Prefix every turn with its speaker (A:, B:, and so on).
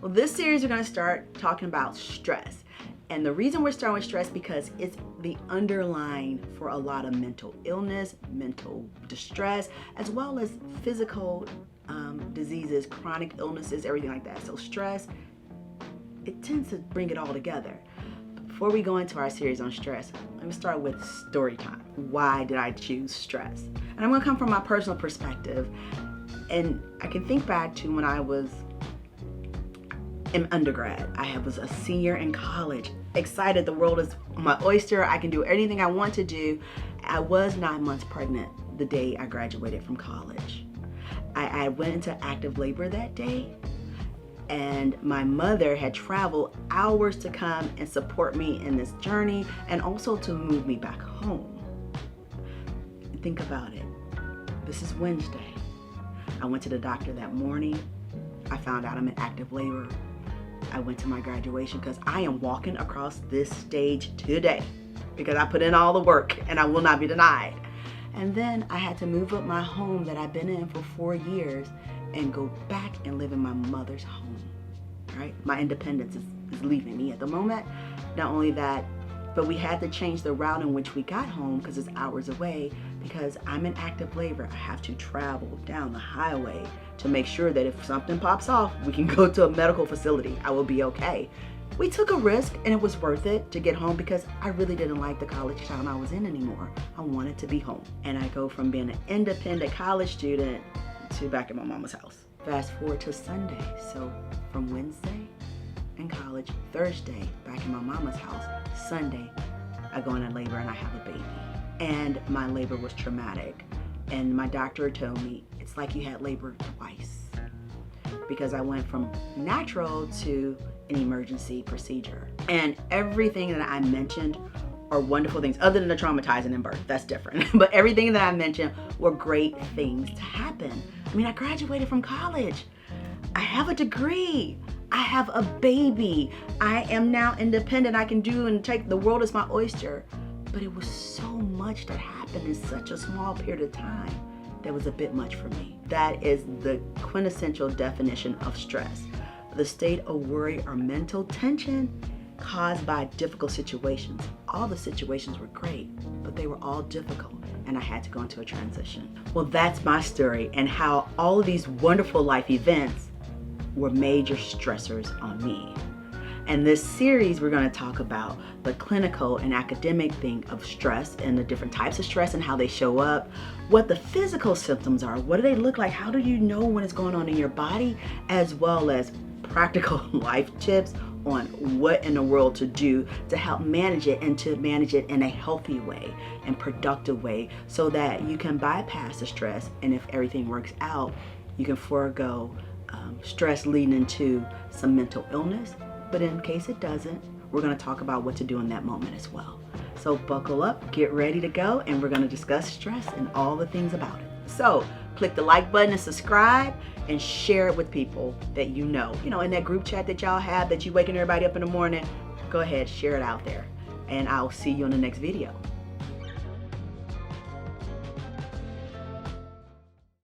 A: Well, this series we're going to start talking about stress. And the reason we're starting with stress because it's the underlying for a lot of mental illness, mental distress, as well as physical diseases, chronic illnesses, everything like that. So stress, it tends to bring it all together. Before we go into our series on stress, let me start with story time. Why did I choose stress? And I'm going to come from my personal perspective. And I can think back to when I was in undergrad. I was a senior in college, excited, the world is my oyster, I can do anything I want to do. I was 9 months pregnant the day I graduated from college. I went into active labor that day, and my mother had traveled hours to come and support me in this journey and also to move me back home. Think about it. This is Wednesday. I went to the doctor that morning. I found out I'm in active labor. I went to my graduation because I am walking across this stage today because I put in all the work and I will not be denied. And then I had to move up my home that I've been in for 4 years and go back and live in my mother's home, right? My independence is leaving me at the moment. Not only that, but we had to change the route in which we got home because it's hours away because I'm in active labor. I have to travel down the highway to make sure that if something pops off, we can go to a medical facility. I will be okay. We took a risk and it was worth it to get home because I really didn't like the college town I was in anymore. I wanted to be home. And I go from being an independent college student to back at my mama's house. Fast forward to Sunday. So from Wednesday in college, Thursday back in my mama's house, Sunday I go into labor and I have a baby. And my labor was traumatic. And my doctor told me it's like you had labor twice because I went from natural to an emergency procedure. And everything that I mentioned are wonderful things other than the traumatizing in birth. That's different. But everything that I mentioned were great things to happen. I mean, I graduated from college. I have a degree. I have a baby. I am now independent. I can do and take, the world is my oyster. But it was so much that happened in such a small period of time that was a bit much for me. That is the quintessential definition of stress. The state of worry or mental tension caused by difficult situations. All the situations were great, but they were all difficult, and I had to go into a transition. Well, that's my story and how all of these wonderful life events were major stressors on me. And this series, we're going to talk about the clinical and academic thing of stress and the different types of stress and how they show up, what the physical symptoms are, what do they look like, how do you know when it's going on in your body, as well as practical life tips on what in the world to do to help manage it and to manage it in a healthy way and productive way so that you can bypass the stress, and if everything works out, you can forego stress leading into some mental illness. But in case it doesn't, we're going to talk about what to do in that moment as well. So buckle up, get ready to go, and we're going to discuss stress and all the things about it. So click the like button and subscribe and share it with people that you know. You know, in that group chat that y'all have that you waking everybody up in the morning, go ahead, share it out there. And I'll see you in the next video.